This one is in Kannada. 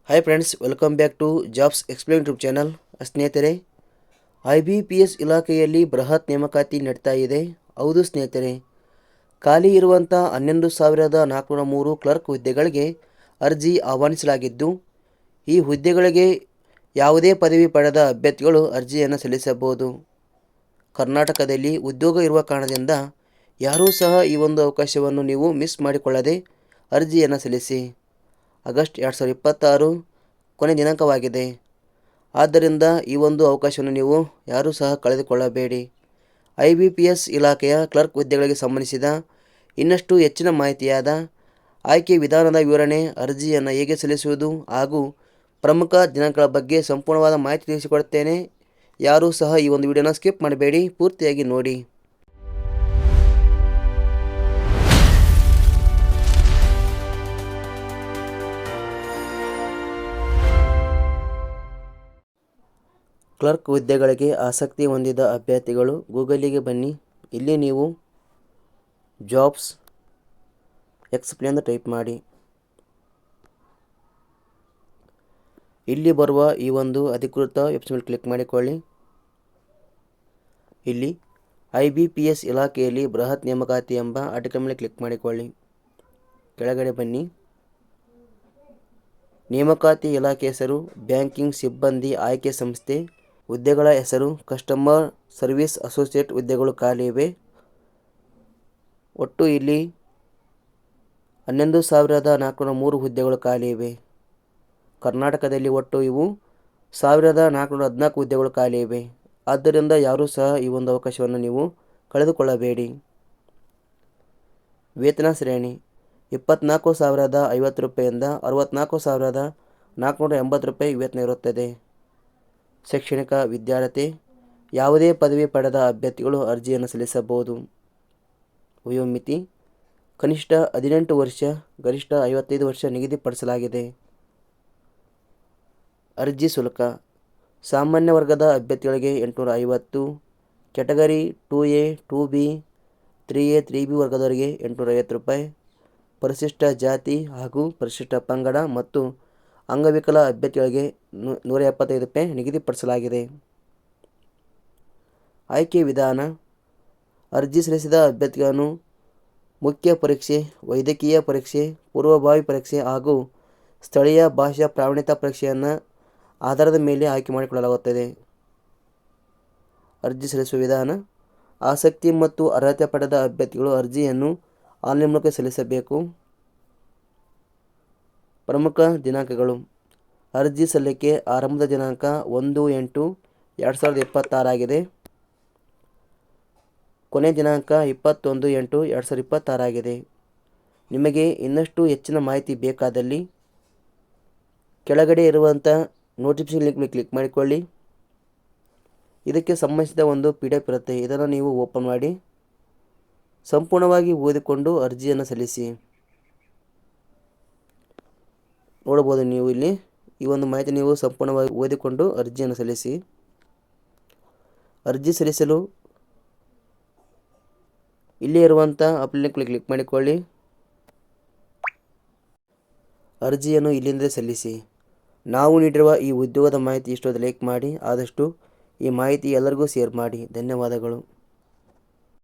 Hi friends, welcome back to jobs explain YouTube channel. ಸ್ನೇಹಿತರೆ, IBPS ಇಲಾಖೆಯಲ್ಲಿ ಬೃಹತ್ ನೇಮಕಾತಿ ನಡೀತಾ ಇದೆ. ಹೌದು ಸ್ನೇಹಿತರೆ, ಖಾಲಿ ಇರುವಂಥ 11,403 ಕ್ಲರ್ಕ್ ಹುದ್ದೆಗಳಿಗೆ ಅರ್ಜಿ ಆಹ್ವಾನಿಸಲಾಗಿದ್ದು, ಈ ಹುದ್ದೆಗಳಿಗೆ ಯಾವುದೇ ಪದವಿ ಪಡೆದ ಅಭ್ಯರ್ಥಿಗಳು ಅರ್ಜಿಯನ್ನು ಸಲ್ಲಿಸಬಹುದು. ಕರ್ನಾಟಕದಲ್ಲಿ ಉದ್ಯೋಗ ಇರುವ ಕಾರಣದಿಂದ ಯಾರೂ ಸಹ ಈ ಒಂದು ಅವಕಾಶವನ್ನು ನೀವು ಮಿಸ್ ಮಾಡಿಕೊಳ್ಳದೆ ಅರ್ಜಿಯನ್ನು ಸಲ್ಲಿಸಿ. ಆಗಸ್ಟ್ 2026 ಕೊನೆ ದಿನಾಂಕವಾಗಿದೆ. ಆದ್ದರಿಂದ ಈ ಒಂದು ಅವಕಾಶವನ್ನು ನೀವು ಯಾರೂ ಸಹ ಕಳೆದುಕೊಳ್ಳಬೇಡಿ. IBPS ಇಲಾಖೆಯ ಕ್ಲರ್ಕ್ ಹುದ್ದೆಗಳಿಗೆ ಸಂಬಂಧಿಸಿದ ಇನ್ನಷ್ಟು ಹೆಚ್ಚಿನ ಮಾಹಿತಿಯಾದ ಆಯ್ಕೆ ವಿಧಾನದ ವಿವರಣೆ, ಅರ್ಜಿಯನ್ನು ಹೇಗೆ ಸಲ್ಲಿಸುವುದು ಹಾಗೂ ಪ್ರಮುಖ ದಿನಾಂಕಗಳ ಬಗ್ಗೆ ಸಂಪೂರ್ಣವಾದ ಮಾಹಿತಿ ತಿಳಿಸಿಕೊಡುತ್ತೇನೆ. ಯಾರೂ ಸಹ ಈ ಒಂದು ವಿಡಿಯೋನ ಸ್ಕಿಪ್ ಮಾಡಬೇಡಿ, ಪೂರ್ತಿಯಾಗಿ ನೋಡಿ. ಕ್ಲರ್ಕ್ ಹುದ್ದೆಗಳಿಗೆ ಆಸಕ್ತಿ ಹೊಂದಿದ ಅಭ್ಯರ್ಥಿಗಳು ಗೂಗಲಿಗೆ ಬನ್ನಿ. ಇಲ್ಲಿ ನೀವು ಜಾಬ್ಸ್ ಎಕ್ಸ್ಪ್ಲೇನ್ ಅಂತ ಟೈಪ್ ಮಾಡಿ. ಇಲ್ಲಿ ಬರುವ ಈ ಒಂದು ಅಧಿಕೃತ ವೆಬ್ಸೈಟ್ ಕ್ಲಿಕ್ ಮಾಡಿಕೊಳ್ಳಿ. ಇಲ್ಲಿ IBPS ಇಲಾಖೆಯಲ್ಲಿ ಬೃಹತ್ ನೇಮಕಾತಿ ಎಂಬ ಆರ್ಟಿಕಲ್ ಮೇಲೆ ಕ್ಲಿಕ್ ಮಾಡಿಕೊಳ್ಳಿ. ಕೆಳಗಡೆ ಬನ್ನಿ. ನೇಮಕಾತಿ ಇಲಾಖೆ ಹೆಸರು ಬ್ಯಾಂಕಿಂಗ್ ಸಿಬ್ಬಂದಿ ಆಯ್ಕೆ ಸಂಸ್ಥೆ. ಹುದ್ದೆಗಳ ಹೆಸರು ಕಸ್ಟಮರ್ ಸರ್ವಿಸ್ ಅಸೋಸಿಯೇಟ್ ಹುದ್ದೆಗಳು ಖಾಲಿ ಇವೆ. ಒಟ್ಟು ಇಲ್ಲಿ 11,403 ಹುದ್ದೆಗಳು ಖಾಲಿ ಇವೆ. ಕರ್ನಾಟಕದಲ್ಲಿ ಒಟ್ಟು ಇವು 1,414 ಹುದ್ದೆಗಳು ಖಾಲಿ ಇವೆ. ಆದ್ದರಿಂದ ಯಾರೂ ಸಹ ಈ ಒಂದು ಅವಕಾಶವನ್ನು ನೀವು ಕಳೆದುಕೊಳ್ಳಬೇಡಿ. ವೇತನ ಶ್ರೇಣಿ 24,050 ರೂಪಾಯಿಯಿಂದ 64,480 ರೂಪಾಯಿ ವೇತನ ಇರುತ್ತದೆ. ಶೈಕ್ಷಣಿಕ ವಿದ್ಯಾರ್ಹತೆ ಯಾವುದೇ ಪದವಿ ಪಡೆದ ಅಭ್ಯರ್ಥಿಗಳು ಅರ್ಜಿಯನ್ನು ಸಲ್ಲಿಸಬಹುದು. ವಯೋಮಿತಿ ಕನಿಷ್ಠ 18 ವರ್ಷ, ಗರಿಷ್ಠ 55 ವರ್ಷ ನಿಗದಿಪಡಿಸಲಾಗಿದೆ. ಅರ್ಜಿ ಶುಲ್ಕ ಸಾಮಾನ್ಯ ವರ್ಗದ ಅಭ್ಯರ್ಥಿಗಳಿಗೆ 850, category 2A, 2B, 3A, 3B ವರ್ಗದವರಿಗೆ 850 ರೂಪಾಯಿ, ಪರಿಶಿಷ್ಟ ಜಾತಿ ಹಾಗೂ ಪರಿಶಿಷ್ಟ ಪಂಗಡ ಮತ್ತು ಅಂಗವಿಕಲ ಅಭ್ಯರ್ಥಿಗಳಿಗೆ 175 ರೂಪಾಯಿ ನಿಗದಿಪಡಿಸಲಾಗಿದೆ. ಆಯ್ಕೆ ವಿಧಾನ ಅರ್ಜಿ ಸಲ್ಲಿಸಿದ ಅಭ್ಯರ್ಥಿಗಳನ್ನು ಮುಖ್ಯ ಪರೀಕ್ಷೆ, ವೈದ್ಯಕೀಯ ಪರೀಕ್ಷೆ, ಪೂರ್ವಭಾವಿ ಪರೀಕ್ಷೆ ಹಾಗೂ ಸ್ಥಳೀಯ ಭಾಷಾ ಪ್ರಾವೀಣ್ಯತಾ ಪರೀಕ್ಷೆಯನ್ನು ಆಧಾರದ ಮೇಲೆ ಆಯ್ಕೆ ಮಾಡಿಕೊಳ್ಳಲಾಗುತ್ತದೆ. ಅರ್ಜಿ ಸಲ್ಲಿಸುವ ವಿಧಾನ ಆಸಕ್ತಿ ಮತ್ತು ಅರ್ಹತೆ ಪಡೆದ ಅಭ್ಯರ್ಥಿಗಳು ಅರ್ಜಿಯನ್ನು ಆನ್ಲೈನ್ ಮೂಲಕ ಸಲ್ಲಿಸಬೇಕು. ಪ್ರಮುಖ ದಿನಾಂಕಗಳು ಅರ್ಜಿ ಸಲ್ಲಿಕೆ ಆರಂಭದ ದಿನಾಂಕ 1/8/2026 ಆಗಿದೆ. ಕೊನೆ ದಿನಾಂಕ 21/8/2026 ಆಗಿದೆ. ನಿಮಗೆ ಇನ್ನಷ್ಟು ಹೆಚ್ಚಿನ ಮಾಹಿತಿ ಬೇಕಾದಲ್ಲಿ ಕೆಳಗಡೆ ಇರುವಂಥ ನೋಟಿಫಿಕೇಶನ್ ಲಿಂಕ್ ಮೇಲೆ ಕ್ಲಿಕ್ ಮಾಡಿಕೊಳ್ಳಿ. ಇದಕ್ಕೆ ಸಂಬಂಧಿಸಿದ ಒಂದು PDF ಇರುತ್ತೆ. ಇದನ್ನು ನೀವು ಓಪನ್ ಮಾಡಿ ಸಂಪೂರ್ಣವಾಗಿ ಓದಿಕೊಂಡು ಅರ್ಜಿಯನ್ನು ಸಲ್ಲಿಸಿ. ನೋಡಬಹುದು ನೀವು ಇಲ್ಲಿ ಈ ಒಂದು ಮಾಹಿತಿ ನೀವು ಸಂಪೂರ್ಣವಾಗಿ ಓದಿಕೊಂಡು ಅರ್ಜಿಯನ್ನು ಸಲ್ಲಿಸಿ. ಅರ್ಜಿ ಸಲ್ಲಿಸಲು ಇಲ್ಲೇ ಇರುವಂಥ ಅಪ್ಲೈ ಕ್ಲಿಕ್ ಮಾಡಿಕೊಳ್ಳಿ. ಅರ್ಜಿಯನ್ನು ಇಲ್ಲಿಂದಲೇ ಸಲ್ಲಿಸಿ. ನಾವು ನೀಡಿರುವ ಈ ಉದ್ಯೋಗದ ಮಾಹಿತಿ ಇಷ್ಟೊಂದು ಲೈಕ್ ಮಾಡಿ, ಆದಷ್ಟು ಈ ಮಾಹಿತಿ ಎಲ್ಲರಿಗೂ ಶೇರ್ ಮಾಡಿ. ಧನ್ಯವಾದಗಳು.